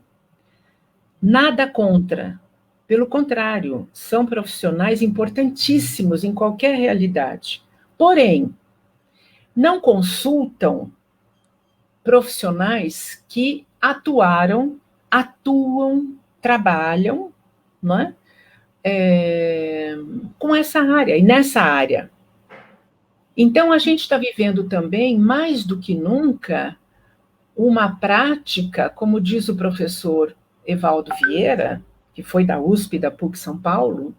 E: Nada contra, pelo contrário, são profissionais importantíssimos em qualquer realidade. Porém, não consultam profissionais que atuam, trabalham, não é? Com essa área, e nessa área. Então, a gente está vivendo também, mais do que nunca, uma prática, como diz o professor Evaldo Vieira, que foi da USP, da PUC São Paulo,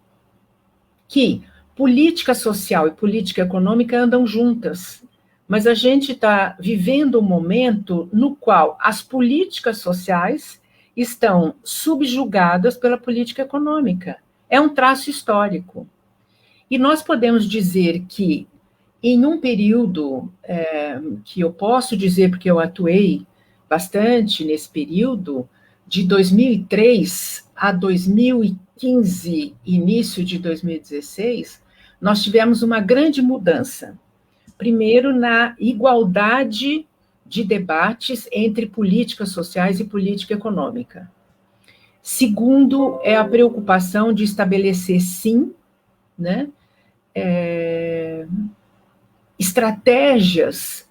E: que política social e política econômica andam juntas, mas a gente está vivendo um momento no qual as políticas sociais estão subjugadas pela política econômica. É um traço histórico. E nós podemos dizer que, em um período que eu posso dizer, porque eu atuei bastante nesse período, de 2003 a 2015, início de 2016, nós tivemos uma grande mudança. Primeiro, na igualdade de debates entre políticas sociais e política econômica. Segundo, é a preocupação de estabelecer, sim, né, estratégias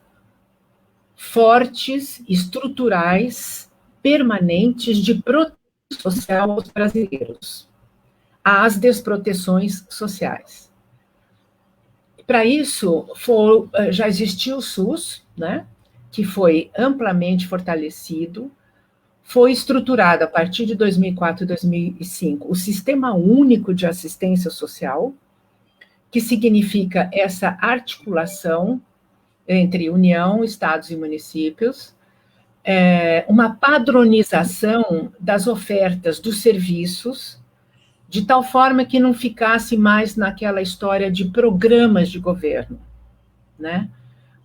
E: fortes, estruturais, permanentes de proteção social aos brasileiros, às desproteções sociais. Para isso, já existiu o SUS, né, que foi amplamente fortalecido, foi estruturado a partir de 2004 e 2005 o Sistema Único de Assistência Social, que significa essa articulação entre União, estados e municípios, uma padronização das ofertas dos serviços, de tal forma que não ficasse mais naquela história de programas de governo, né?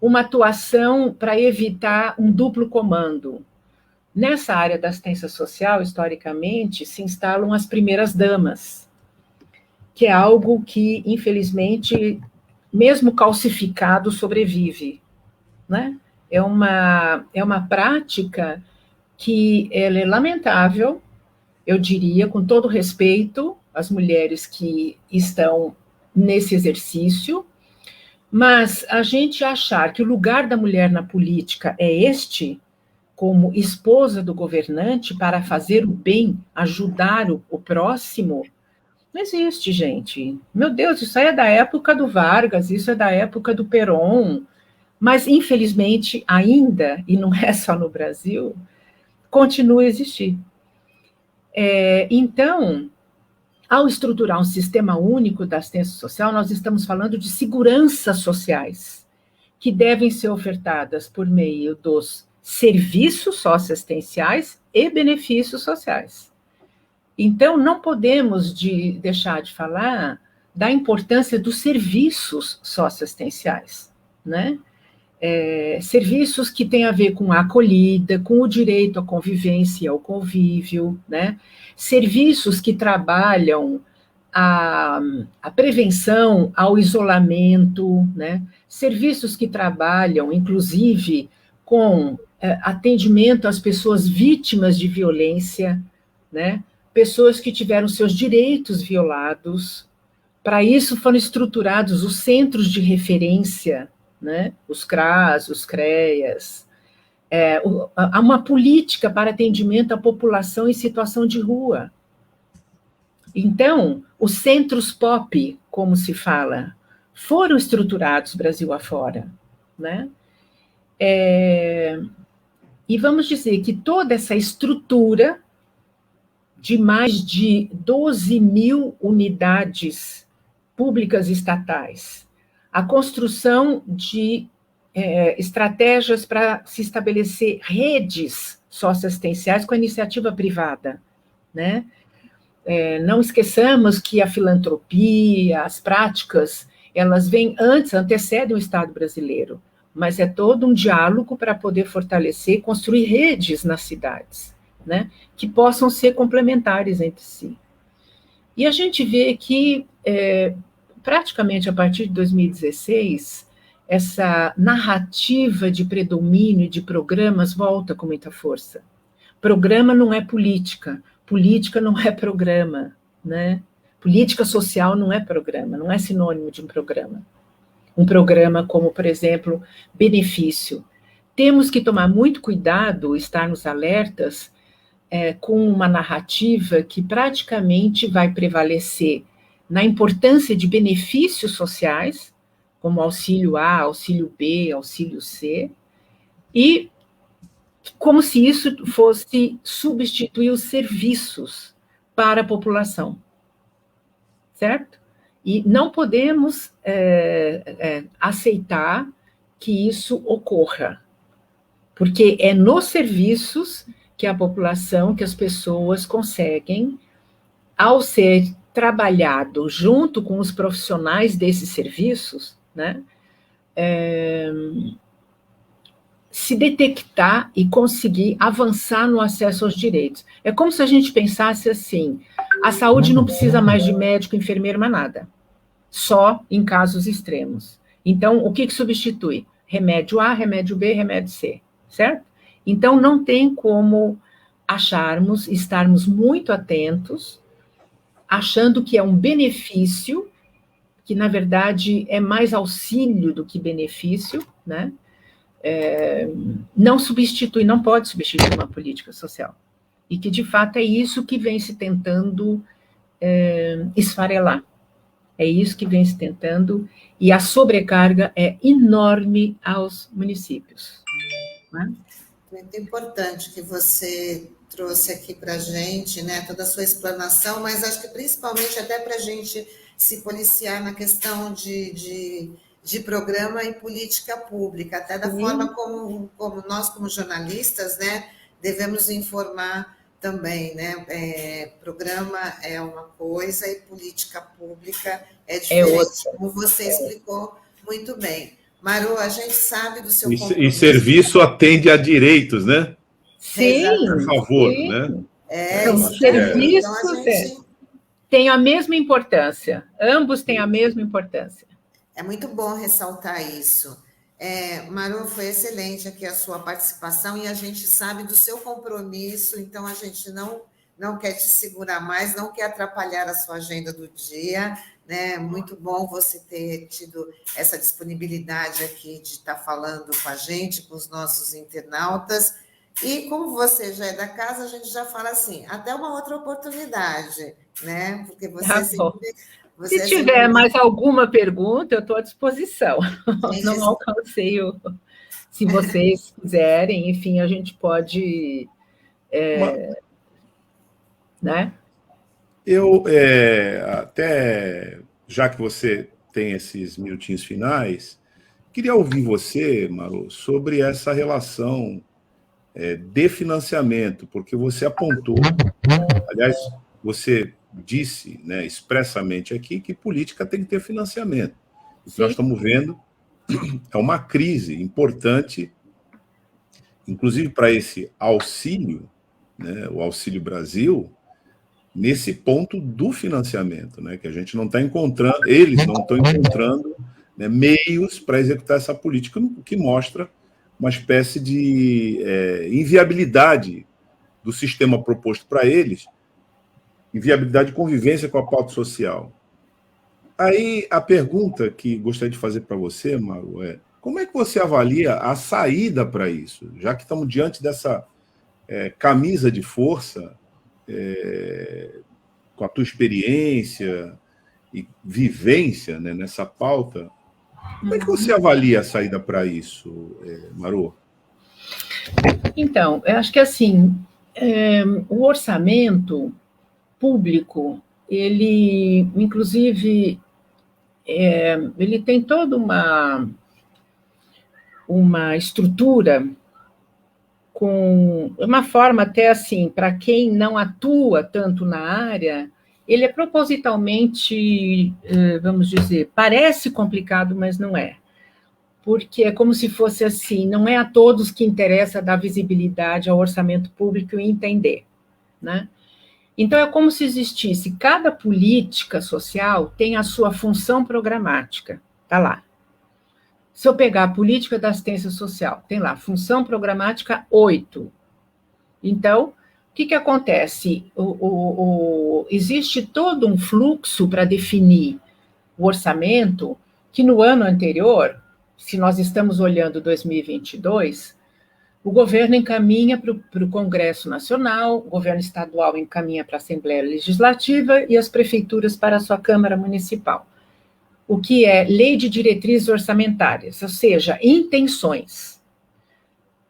E: Uma atuação para evitar um duplo comando. Nessa área da assistência social, historicamente, se instalam as primeiras damas, que é algo que, infelizmente, mesmo calcificado, sobrevive, né? É uma prática que ela é lamentável, eu diria, com todo respeito às mulheres que estão nesse exercício, mas a gente achar que o lugar da mulher na política é este, como esposa do governante, para fazer o bem, ajudar o próximo, não existe, gente. Meu Deus, isso aí é da época do Vargas, isso é da época do Perón, mas, infelizmente, ainda, e não é só no Brasil, continua a existir. Então, ao estruturar um sistema único da assistência social, nós estamos falando de seguranças sociais, que devem ser ofertadas por meio dos serviços socioassistenciais e benefícios sociais. Então, não podemos deixar de falar da importância dos serviços socioassistenciais, né? Serviços que têm a ver com a acolhida, com o direito à convivência e ao convívio, né? Serviços que trabalham a prevenção ao isolamento, né? Serviços que trabalham, inclusive, com atendimento às pessoas vítimas de violência, né? Pessoas que tiveram seus direitos violados. Para isso foram estruturados os centros de referência, né? Os CRAS, os CREAS, há uma política para atendimento à população em situação de rua. Então, os centros POP, como se fala, foram estruturados Brasil afora, né? E vamos dizer que toda essa estrutura de mais de 12 mil unidades públicas estatais, a construção de estratégias para se estabelecer redes socioassistenciais com a iniciativa privada, né? Não esqueçamos que a filantropia, as práticas, elas vêm antes, antecedem o Estado brasileiro, mas é todo um diálogo para poder fortalecer e construir redes nas cidades, né? Que possam ser complementares entre si. E a gente vê que, praticamente a partir de 2016, essa narrativa de predomínio de programas volta com muita força. Programa não é política, política não é programa, né? Política social não é programa, não é sinônimo de um programa. Um programa como, por exemplo, benefício. Temos que tomar muito cuidado, estarmos alertas com uma narrativa que praticamente vai prevalecer na importância de benefícios sociais, como auxílio A, auxílio B, auxílio C, e como se isso fosse substituir os serviços para a população, certo? E não podemos aceitar que isso ocorra, porque é nos serviços que a população, que as pessoas conseguem, ao ser trabalhado junto com os profissionais desses serviços, né, se detectar e conseguir avançar no acesso aos direitos. É como se a gente pensasse assim, a saúde não precisa mais de médico, enfermeiro, mais nada, só em casos extremos. Então, o que substitui? Remédio A, remédio B, remédio C, certo? Então, não tem como estarmos muito atentos, achando que é um benefício, que, na verdade, é mais auxílio do que benefício, né? Não substitui, não pode substituir uma política social. E que, de fato, é isso que vem se tentando esfarelar. É isso que vem se tentando, e a sobrecarga é enorme aos municípios. Né?
A: Muito importante que você trouxe aqui para a gente, né, toda a sua explanação, mas acho que principalmente até para a gente se policiar na questão de programa e política pública, até da forma como nós, como jornalistas, né, devemos informar também, né? Programa é uma coisa e política pública é diferente, como você explicou muito bem. Maru, a gente sabe do seu compromisso.
C: E serviço atende a direitos, né?
E: Sim.
C: Por favor,
E: sim.
C: Né?
E: Os serviços então, gente... têm a mesma importância. Ambos têm a mesma importância.
A: É muito bom ressaltar isso. Maru, foi excelente aqui a sua participação e a gente sabe do seu compromisso, então a gente não quer te segurar mais, não quer atrapalhar a sua agenda do dia, né? Muito bom você ter tido essa disponibilidade aqui de estar falando com a gente, com os nossos internautas. E como você já é da casa, a gente já fala assim, até uma outra oportunidade, né? Porque você sempre...
E: Se tiver mais alguma pergunta, eu estou à disposição. Não alcancei o... Se vocês quiserem, enfim, a gente pode... né?
C: Eu, até, já que você tem esses minutinhos finais, queria ouvir você, Maru, sobre essa relação de financiamento, porque você apontou, aliás, você disse, né, expressamente aqui que política tem que ter financiamento. O que nós estamos vendo é uma crise importante, inclusive para esse auxílio, né, o Auxílio Brasil, nesse ponto do financiamento, né, que a gente não está encontrando, eles não estão encontrando, né, meios para executar essa política, o que mostra uma espécie de inviabilidade do sistema proposto para eles, inviabilidade de convivência com a pauta social. Aí, a pergunta que gostaria de fazer para você, Maru, como é que você avalia a saída para isso? Já que estamos diante dessa camisa de força, com a tua experiência e vivência, né, nessa pauta, como é que você avalia a saída para isso, Maru?
E: Então, eu acho que assim, o orçamento público, ele, inclusive, ele tem toda uma estrutura com uma forma até assim, para quem não atua tanto na área, ele é propositalmente, vamos dizer, parece complicado, mas não é. Porque é como se fosse assim, não é a todos que interessa dar visibilidade ao orçamento público e entender, né? Então, é como se existisse, cada política social tem a sua função programática, está lá. Se eu pegar a política da assistência social, tem lá, função programática 8. Então, o que acontece? Existe todo um fluxo para definir o orçamento que no ano anterior, se nós estamos olhando 2022, o governo encaminha para o Congresso Nacional, o governo estadual encaminha para a Assembleia Legislativa e as prefeituras para a sua Câmara Municipal. O que é lei de diretrizes orçamentárias, ou seja, intenções.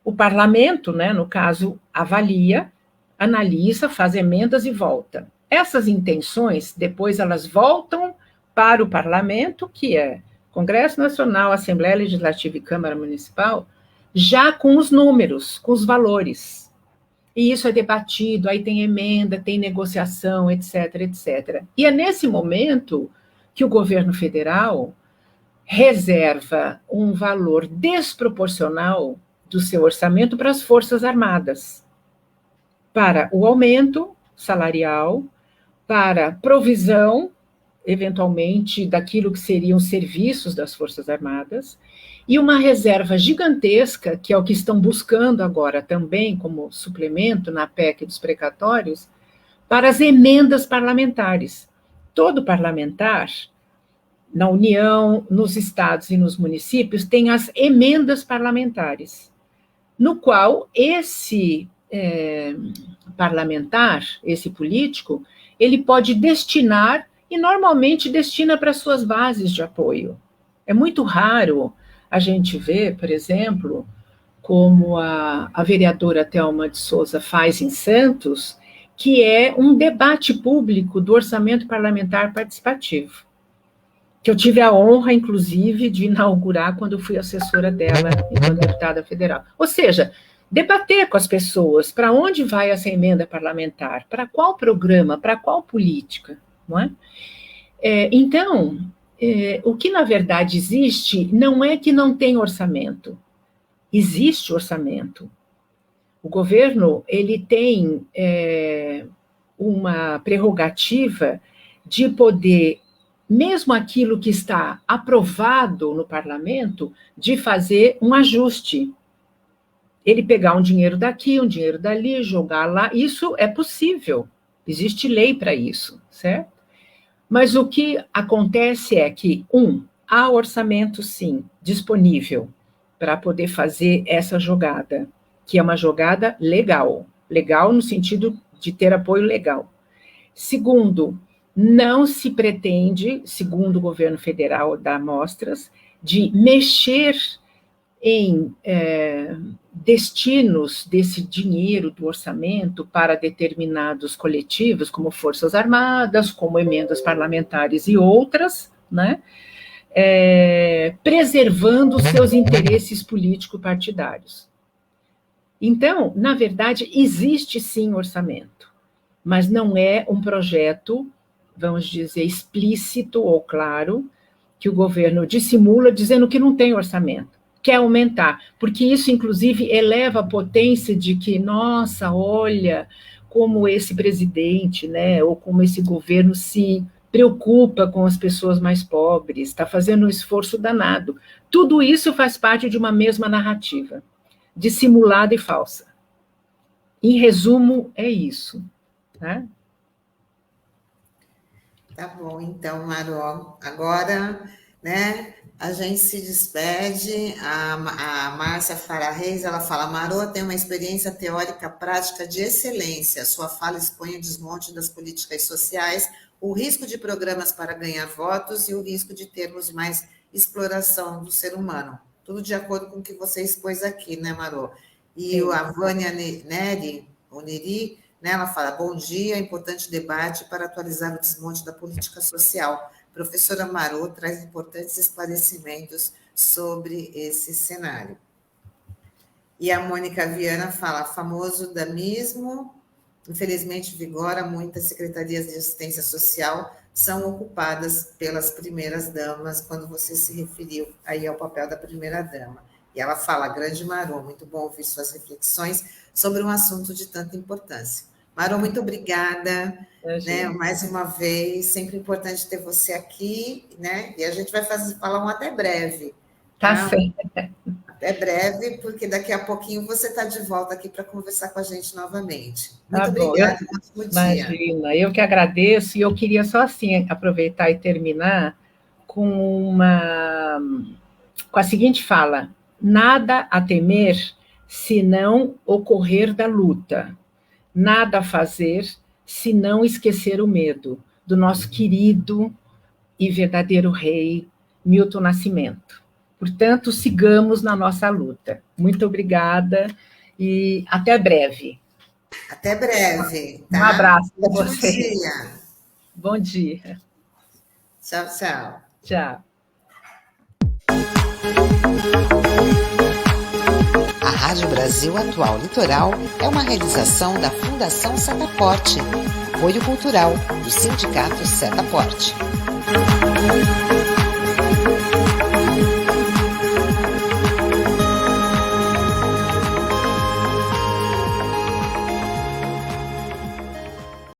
E: O parlamento, né, no caso, avalia, analisa, faz emendas e volta. Essas intenções, depois elas voltam para o parlamento, que é Congresso Nacional, Assembleia Legislativa e Câmara Municipal, já com os números, com os valores. E isso é debatido, aí tem emenda, tem negociação, etc, etc. E é nesse momento que o governo federal reserva um valor desproporcional do seu orçamento para as Forças Armadas, para o aumento salarial, para provisão, eventualmente, daquilo que seriam serviços das Forças Armadas, e uma reserva gigantesca, que é o que estão buscando agora também como suplemento na PEC dos precatórios, para as emendas parlamentares. Todo parlamentar, na União, nos estados e nos municípios, tem as emendas parlamentares, no qual esse parlamentar, esse político, ele pode destinar, e normalmente destina para suas bases de apoio. É muito raro a gente ver, por exemplo, como a vereadora Thelma de Souza faz em Santos, que é um debate público do orçamento parlamentar participativo, que eu tive a honra, inclusive, de inaugurar quando fui assessora dela enquanto deputada federal. Ou seja, debater com as pessoas para onde vai essa emenda parlamentar, para qual programa, para qual política, não é? Então, o que na verdade existe não é que não tem orçamento, existe orçamento. O governo, ele tem uma prerrogativa de poder, mesmo aquilo que está aprovado no parlamento, de fazer um ajuste. Ele pegar um dinheiro daqui, um dinheiro dali, jogar lá, isso é possível, existe lei para isso, certo? Mas o que acontece é que, há orçamento, sim, disponível para poder fazer essa jogada, que é uma jogada legal, legal no sentido de ter apoio legal. Segundo, não se pretende, segundo o governo federal dá amostras, de mexer em destinos desse dinheiro do orçamento para determinados coletivos, como Forças Armadas, como emendas parlamentares e outras, né, preservando seus interesses político-partidários. Então, na verdade, existe sim orçamento, mas não é um projeto, vamos dizer, explícito ou claro, que o governo dissimula dizendo que não tem orçamento, quer aumentar, porque isso, inclusive, eleva a potência de que, nossa, olha como esse presidente, né, ou como esse governo se preocupa com as pessoas mais pobres, está fazendo um esforço danado. Tudo isso faz parte de uma mesma narrativa, dissimulada e falsa. Em resumo, é isso, né?
A: Tá bom, então, Marô, agora, né, a gente se despede, a Márcia Fara Reis, ela fala, Marô tem uma experiência teórica prática de excelência, sua fala expõe o desmonte das políticas sociais, o risco de programas para ganhar votos e o risco de termos mais exploração do ser humano, tudo de acordo com o que você expôs aqui, né, Marô? E a Vânia Neri, né, ela fala, bom dia, importante debate para atualizar o desmonte da política social. Professora Marô traz importantes esclarecimentos sobre esse cenário. E a Mônica Viana fala, famoso damismo, infelizmente vigora, muitas secretarias de assistência social são ocupadas pelas primeiras damas, quando você se referiu aí ao papel da primeira dama. E ela fala, grande Marô, muito bom ouvir suas reflexões sobre um assunto de tanta importância. Marô, muito obrigada, né, mais uma vez, sempre importante ter você aqui, né, e a gente vai falar um até breve,
E: Tá certo.
A: É breve, porque daqui a pouquinho você está de volta aqui para conversar com a gente novamente. Muito
E: Tá
A: obrigada,
E: bom.
A: ótimo dia.
E: Imagina, eu que agradeço, e eu queria só assim aproveitar e terminar com a seguinte fala: nada a temer se não ocorrer da luta, nada a fazer se não esquecer o medo, do nosso querido e verdadeiro rei Milton Nascimento. Portanto, sigamos na nossa luta. Muito obrigada e até breve.
A: Até breve. Tá?
E: Um abraço para
A: Bom
E: vocês.
A: dia.
E: Bom dia.
A: Tchau, tchau.
E: Tchau.
F: A Rádio Brasil Atual Litoral é uma realização da Fundação Setaporte, apoio cultural do Sindicato Setaporte.